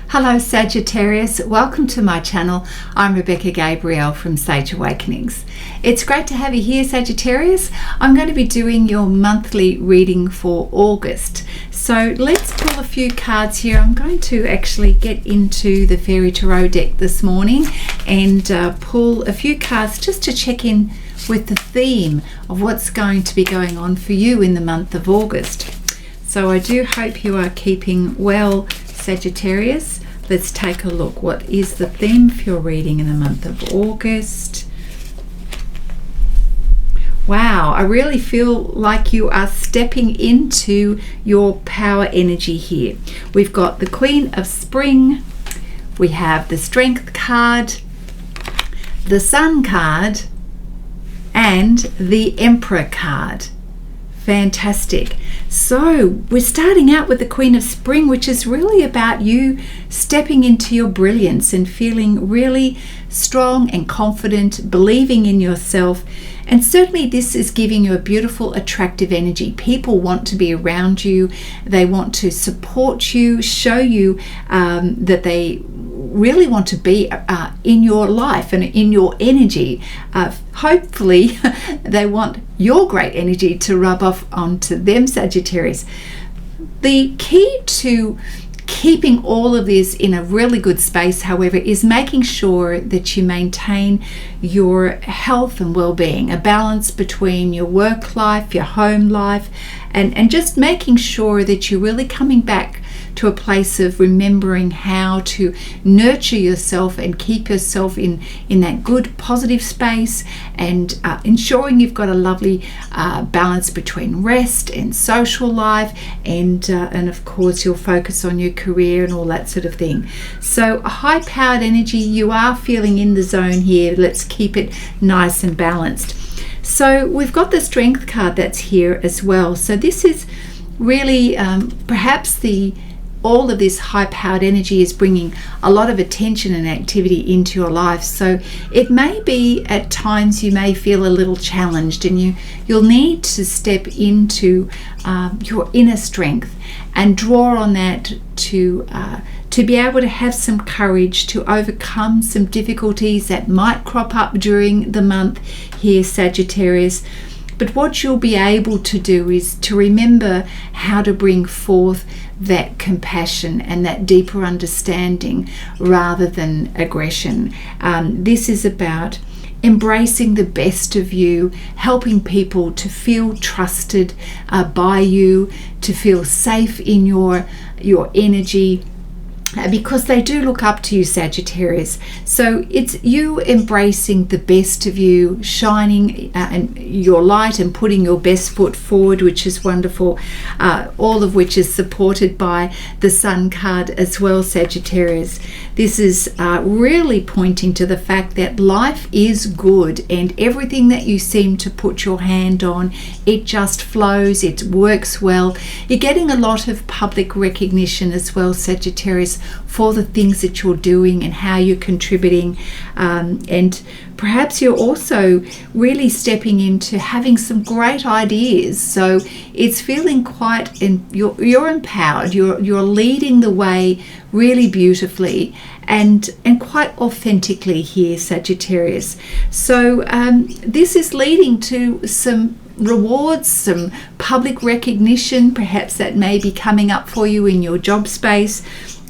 Hello Sagittarius, welcome to my channel. I'm Rebecca Gabrielle from Sage Awakenings. It's great to have you here, Sagittarius. I'm going to be doing your monthly reading for August. So let's pull a few cards here. I'm going to actually get into the Fairy Tarot deck this morning and pull a few cards just to check in with the theme of what's going to be going on for you in the month of August. So I do hope you are keeping well, Sagittarius. Let's take a look. What is the theme for your reading in the month of August? Wow, I really feel like you are stepping into your power energy here. We've got the Queen of Spring, we have the Strength card, the Sun card, and the Emperor card. Fantastic. So we're starting out with the Queen of Spring, which is really about you stepping into your brilliance and feeling really strong and confident, believing in yourself. And certainly this is giving you a beautiful, attractive energy. People want to be around you. They want to support you, show you that they really want to be in your life and in your energy. Hopefully they want your great energy to rub off onto them, Sagittarius. The key to keeping all of this in a really good space, however, is making sure that you maintain your health and well-being, a balance between your work life, your home life, and just making sure that you're really coming back to a place of remembering how to nurture yourself and keep yourself in that good positive space, and ensuring you've got a lovely balance between rest and social life, and of course you'll focus on your career and all that sort of thing. So a high powered energy, you are feeling in the zone here. Let's keep it nice and balanced. So we've got the Strength card that's here as well. So this is really perhaps all of this high-powered energy is bringing a lot of attention and activity into your life. So it may be at times you may feel a little challenged, and you'll need to step into your inner strength and draw on that to be able to have some courage to overcome some difficulties that might crop up during the month here, Sagittarius. But what you'll be able to do is to remember how to bring forth that compassion and that deeper understanding rather than aggression. This is about embracing the best of you, helping people to feel trusted by you, to feel safe in your energy, because they do look up to you, Sagittarius. So it's you embracing the best of you, shining your light and putting your best foot forward, which is wonderful, all of which is supported by the Sun card as well, Sagittarius. This is really pointing to the fact that life is good, and everything that you seem to put your hand on, it just flows, it works well. You're getting a lot of public recognition as well, Sagittarius, for the things that you're doing and how you're contributing, and perhaps you're also really stepping into having some great ideas. So it's feeling quite you're empowered, you're leading the way really beautifully and quite authentically here, Sagittarius. So this is leading to some rewards, some public recognition, perhaps that may be coming up for you in your job space.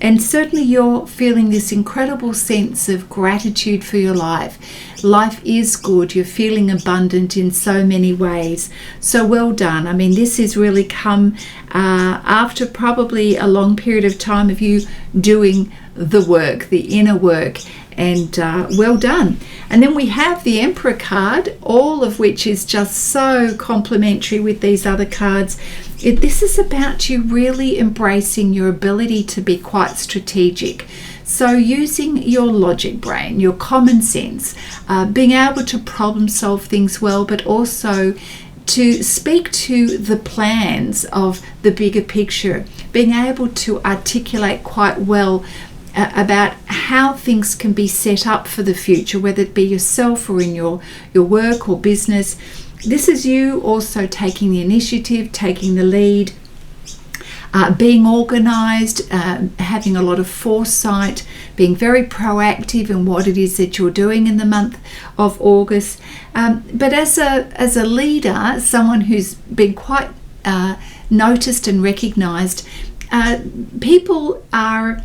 And certainly you're feeling this incredible sense of gratitude for your life. Life is good. You're feeling abundant in so many ways. So well done. I mean, this has really come after probably a long period of time of you doing the work, the inner work. And well done. And then we have the Emperor card, all of which is just so complementary with these other cards. This is about you really embracing your ability to be quite strategic. So using your logic brain, your common sense, being able to problem solve things well, but also to speak to the plans of the bigger picture, being able to articulate quite well about how things can be set up for the future, whether it be yourself or in your work or business. This is you also taking the initiative, taking the lead, being organized, having a lot of foresight, being very proactive in what it is that you're doing in the month of August. But as a leader, someone who's been quite noticed and recognized, people are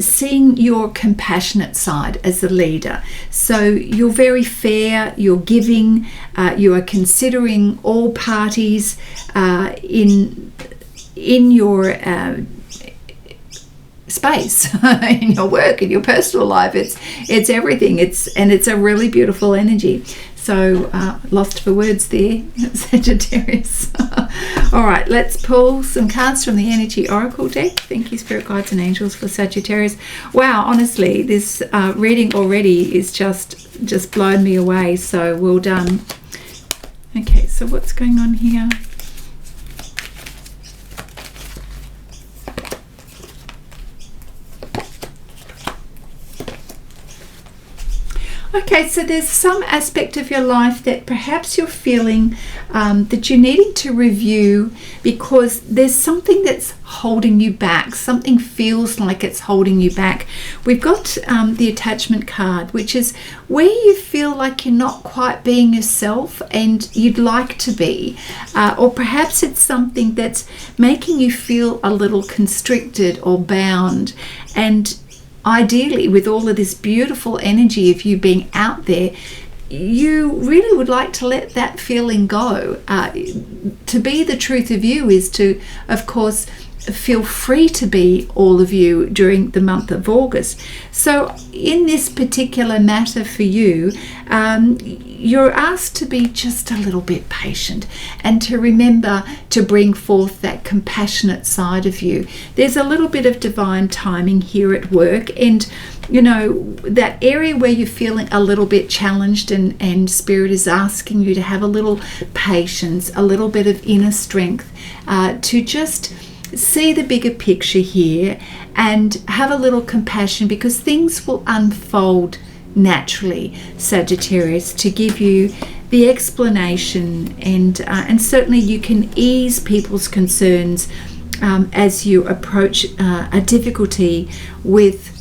seeing your compassionate side as a leader. So you're very fair, you're giving, you are considering all parties in your space, in your work, in your personal life. It's everything. It's a really beautiful energy. So lost for words there, Sagittarius. All right, let's pull some cards from the Energy Oracle deck. Thank you, Spirit Guides and Angels, for Sagittarius. Wow, honestly, this reading already is just blown me away. So well done. Okay, so what's going on here? Okay, so there's some aspect of your life that perhaps you're feeling that you're needing to review, because there's something that's holding you back. Something feels like it's holding you back. We've got the attachment card, which is where you feel like you're not quite being yourself and you'd like to be. Or perhaps it's something that's making you feel a little constricted or bound. And ideally, with all of this beautiful energy of you being out there, you really would like to let that feeling go. To be the truth of you is to, of course, feel free to be all of you during the month of August. So in this particular matter for you, you're asked to be just a little bit patient and to remember to bring forth that compassionate side of you. There's a little bit of divine timing here at work, and you know, that area where you're feeling a little bit challenged and Spirit is asking you to have a little patience, a little bit of inner strength, to just see the bigger picture here and have a little compassion, because things will unfold naturally, Sagittarius, to give you the explanation, and certainly you can ease people's concerns as you approach a difficulty with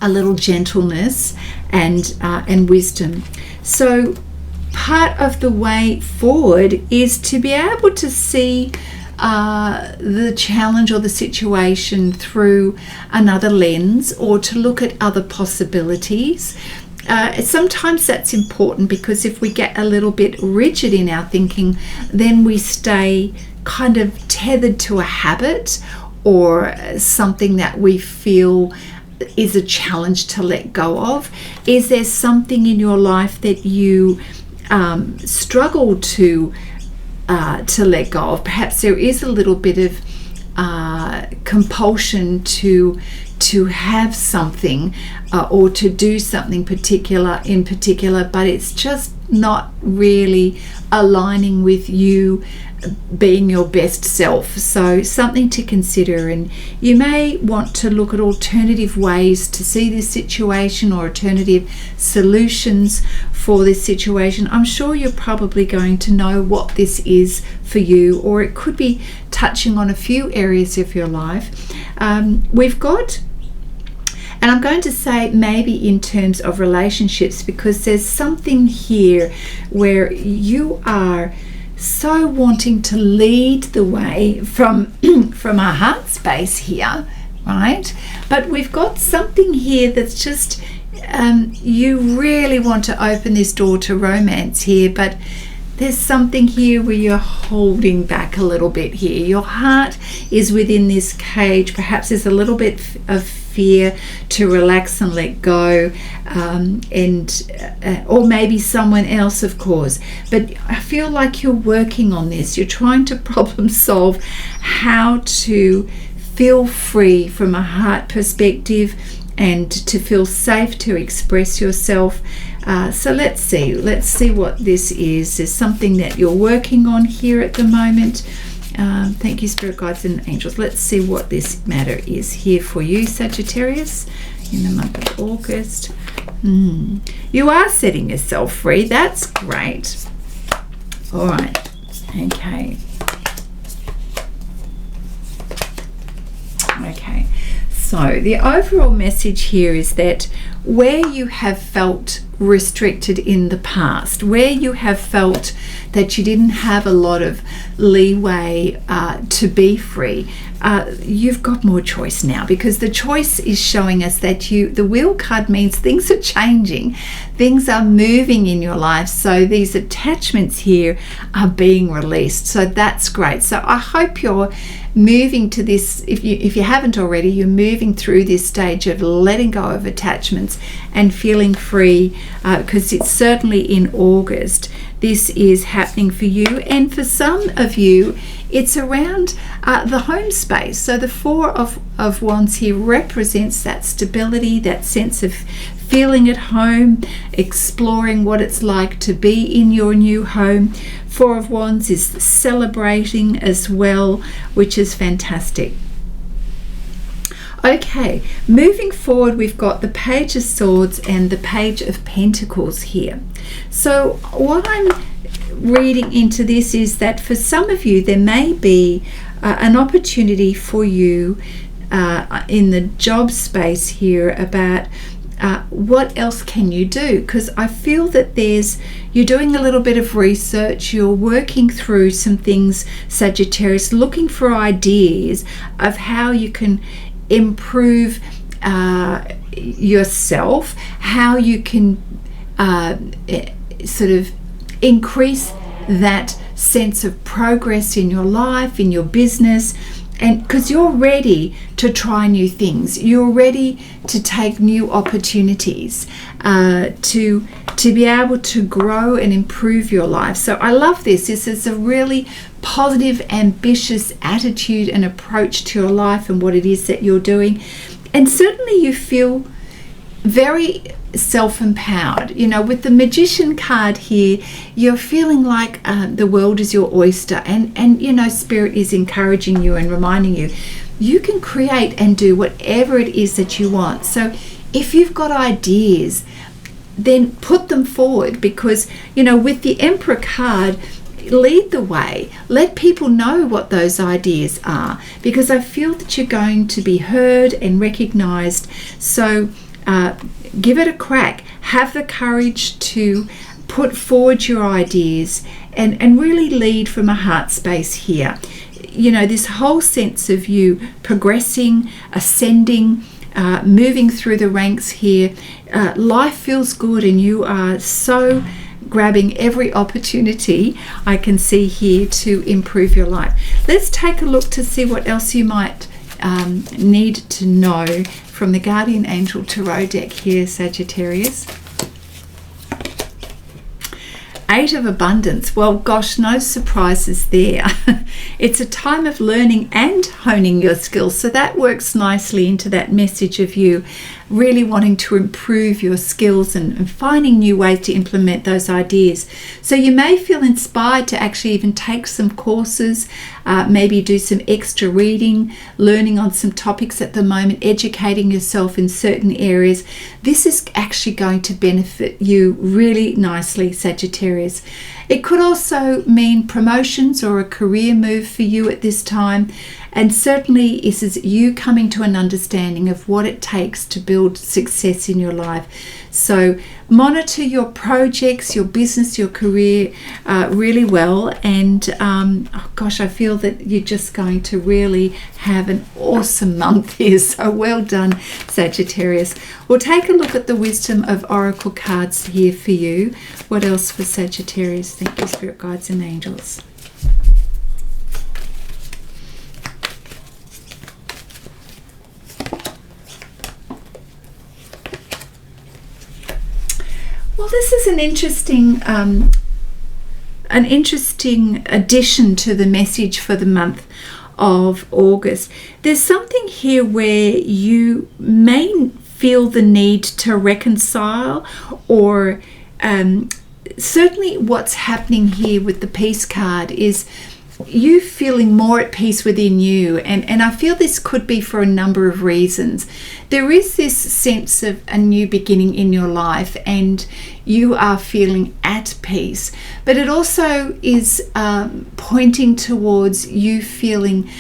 a little gentleness and wisdom. So part of the way forward is to be able to see the challenge or the situation through another lens, or to look at other possibilities. Sometimes that's important, because if we get a little bit rigid in our thinking, then we stay kind of tethered to a habit or something that we feel is a challenge to let go of. Is there something in your life that you struggle to let go of? Perhaps there is a little bit of compulsion to have something or to do something in particular, but it's just not really aligning with you being your best self. So something to consider, and you may want to look at alternative ways to see this situation, or alternative solutions for this situation. I'm sure you're probably going to know what this is for you, or it could be touching on a few areas of your life. We've got, and I'm going to say maybe in terms of relationships, because there's something here where you are so wanting to lead the way from our heart space here, right? But we've got something here that's just you really want to open this door to romance here, but there's something here where you're holding back a little bit here. Your heart is within this cage. Perhaps there's a little bit of fear to relax and let go, or maybe someone else, of course. But I feel like you're working on this. You're trying to problem solve how to feel free from a heart perspective and to feel safe to express yourself. So let's see what this is. There's something that you're working on here at the moment. Thank you, Spirit Guides and Angels. Let's see what this matter is here for you, Sagittarius, in the month of August. You are setting yourself free. That's great. All right. Okay. So the overall message here is that where you have felt restricted in the past, where you have felt that you didn't have a lot of leeway to be free, you've got more choice now, because the choice is showing us that the wheel card means things are changing, things are moving in your life. So these attachments here are being released. So that's great. So I hope you're moving to this, if you haven't already, you're moving through this stage of letting go of attachments and feeling free, because it's certainly in August this is happening for you. And for some of you, it's around the home space. So the Four of Wands here represents that stability, that sense of feeling at home, exploring what it's like to be in your new home. Four of Wands is celebrating as well, which is fantastic. Okay, moving forward, we've got the Page of Swords and the Page of Pentacles here. So what I'm reading into this is that for some of you, there may be an opportunity for you in the job space here about what else can you do? Because I feel that you're doing a little bit of research, you're working through some things, Sagittarius, looking for ideas of how you can improve yourself, how you can sort of increase that sense of progress in your life, in your business. And because you're ready to try new things, you're ready to take new opportunities, to be able to grow and improve your life. So I love this. This is a really positive, ambitious attitude and approach to your life and what it is that you're doing. And certainly you feel very self-empowered. You know, with the Magician card here, you're feeling like the world is your oyster, and you know, Spirit is encouraging you and reminding you you can create and do whatever it is that you want. So if you've got ideas, then put them forward, because you know, with the Emperor card, lead the way, let people know what those ideas are, because I feel that you're going to be heard and recognized. So give it a crack. Have the courage to put forward your ideas and really lead from a heart space here. You know, this whole sense of you progressing, ascending, moving through the ranks here. Life feels good, and you are so grabbing every opportunity I can see here to improve your life. Let's take a look to see what else you might need to know from the Guardian Angel Tarot deck here, Sagittarius. Eight of Abundance. Well, gosh, no surprises there. It's a time of learning and honing your skills. So that works nicely into that message of you really wanting to improve your skills and finding new ways to implement those ideas. So you may feel inspired to actually even take some courses, maybe do some extra reading, learning on some topics at the moment, educating yourself in certain areas. This is actually going to benefit you really nicely, Sagittarius. It could also mean promotions or a career move for you at this time. And certainly this is you coming to an understanding of what it takes to build success in your life. So monitor your projects, your business, your career really well. And oh gosh, I feel that you're just going to really have an awesome month here. So well done, Sagittarius. We'll take a look at the wisdom of Oracle cards here for you. What else for Sagittarius? Thank you, Spirit Guides and Angels. Well, this is an interesting addition to the message for the month of August. There's something here where you may feel the need to reconcile, or certainly what's happening here with the Peace card is you feeling more at peace within you, and I feel this could be for a number of reasons. There is this sense of a new beginning in your life, and you are feeling at peace, but it also is pointing towards you feeling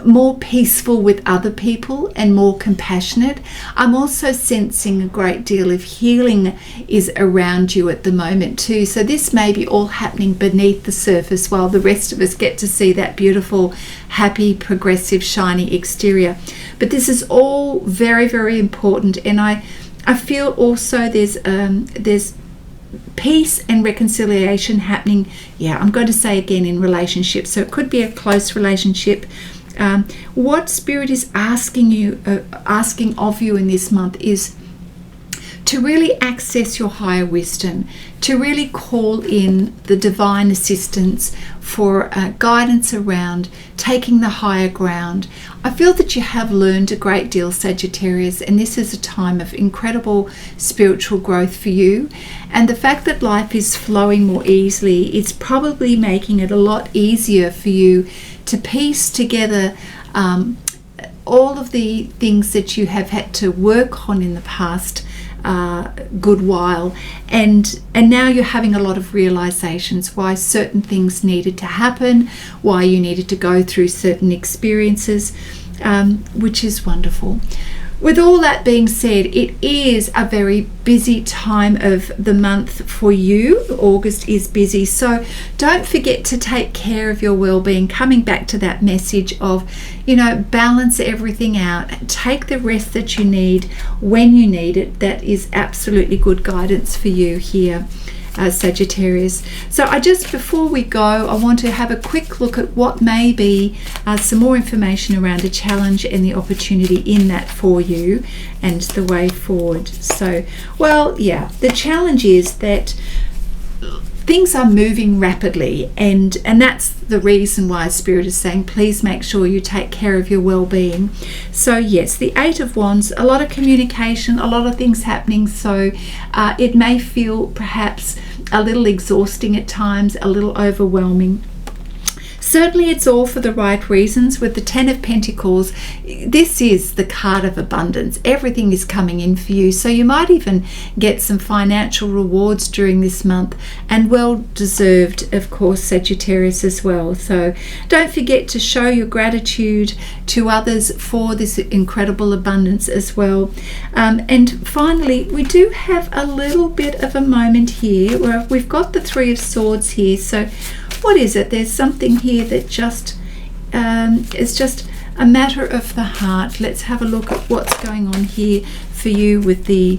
more peaceful with other people and more compassionate. I'm also sensing a great deal of healing is around you at the moment too. So this may be all happening beneath the surface while the rest of us get to see that beautiful, happy, progressive, shiny exterior. But this is all very, very important. And I feel also there's peace and reconciliation happening. Yeah, I'm going to say again in relationships. So it could be a close relationship. What Spirit is asking of you in this month is to really access your higher wisdom, to really call in the divine assistance for guidance around taking the higher ground. I feel that you have learned a great deal, Sagittarius, and this is a time of incredible spiritual growth for you. And the fact that life is flowing more easily, it's probably making it a lot easier for you to piece together all of the things that you have had to work on in the past good while, and now you're having a lot of realizations why certain things needed to happen, why you needed to go through certain experiences, which is wonderful. With all that being said, it is a very busy time of the month for you. August is busy, so don't forget to take care of your well-being. Coming back to that message of, balance everything out. Take the rest that you need when you need it. That is absolutely good guidance for you here, Sagittarius. So before we go, I want to have a quick look at what may be some more information around a challenge and the opportunity in that for you and the way forward. So, the challenge is that things are moving rapidly, and that's the reason why Spirit is saying please make sure you take care of your well-being. So yes, the Eight of Wands, a lot of communication, a lot of things happening, so it may feel perhaps a little exhausting at times, a little overwhelming. Certainly it's all for the right reasons. With the Ten of Pentacles, this is the card of abundance. Everything is coming in for you. So you might even get some financial rewards during this month, and well deserved, of course, Sagittarius as well. So don't forget to show your gratitude to others for this incredible abundance as well. And finally, we do have a little bit of a moment here where we've got the Three of Swords here. So what is it? There's something here that just is just a matter of the heart. Let's have a look at what's going on here for you with the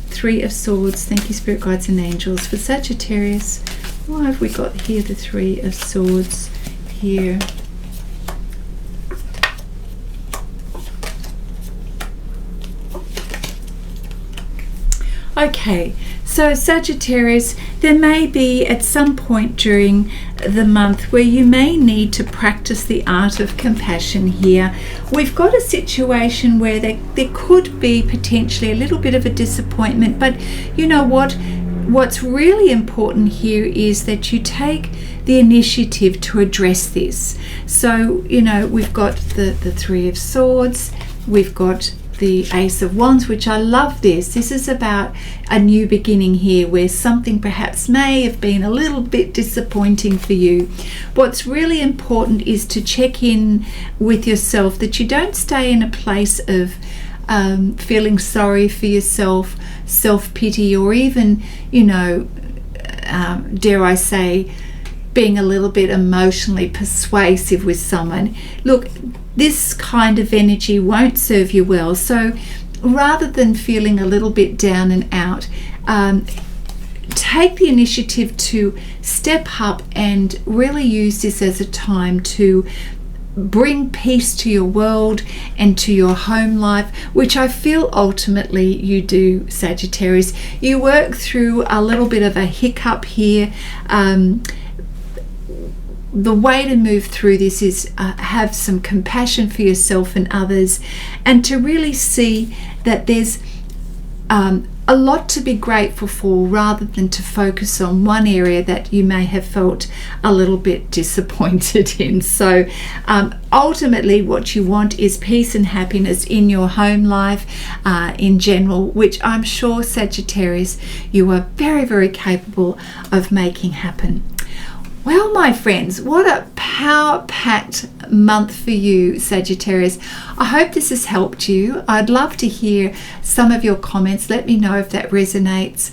Three of Swords. Thank you, Spirit Guides and Angels. For Sagittarius, why have we got here the Three of Swords here? Okay, so Sagittarius, there may be at some point during the month where you may need to practice the art of compassion here. We've got a situation where there could be potentially a little bit of a disappointment, but you know what? What's really important here is that you take the initiative to address this. So, we've got the Three of Swords, we've got the Ace of Wands, which I love this. This is about a new beginning here where something perhaps may have been a little bit disappointing for you. What's really important is to check in with yourself, that you don't stay in a place of feeling sorry for yourself, self-pity, or even, dare I say, being a little bit emotionally persuasive with someone. Look, this kind of energy won't serve you well. So rather than feeling a little bit down and out, take the initiative to step up and really use this as a time to bring peace to your world and to your home life, which I feel ultimately you do, Sagittarius. You work through a little bit of a hiccup here. The way to move through this is have some compassion for yourself and others, and to really see that there's a lot to be grateful for, rather than to focus on one area that you may have felt a little bit disappointed in. So ultimately what you want is peace and happiness in your home life in general, which I'm sure, Sagittarius, you are very, very capable of making happen. Well, my friends, what a power-packed month for you, Sagittarius. I hope this has helped you. I'd love to hear some of your comments. Let me know if that resonates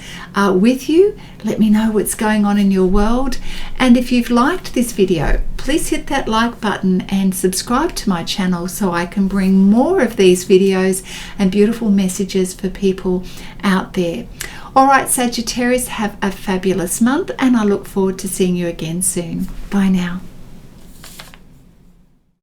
with you. Let me know what's going on in your world. And if you've liked this video, please hit that like button and subscribe to my channel so I can bring more of these videos and beautiful messages for people out there. All right, Sagittarius, have a fabulous month, and I look forward to seeing you again soon. Bye now.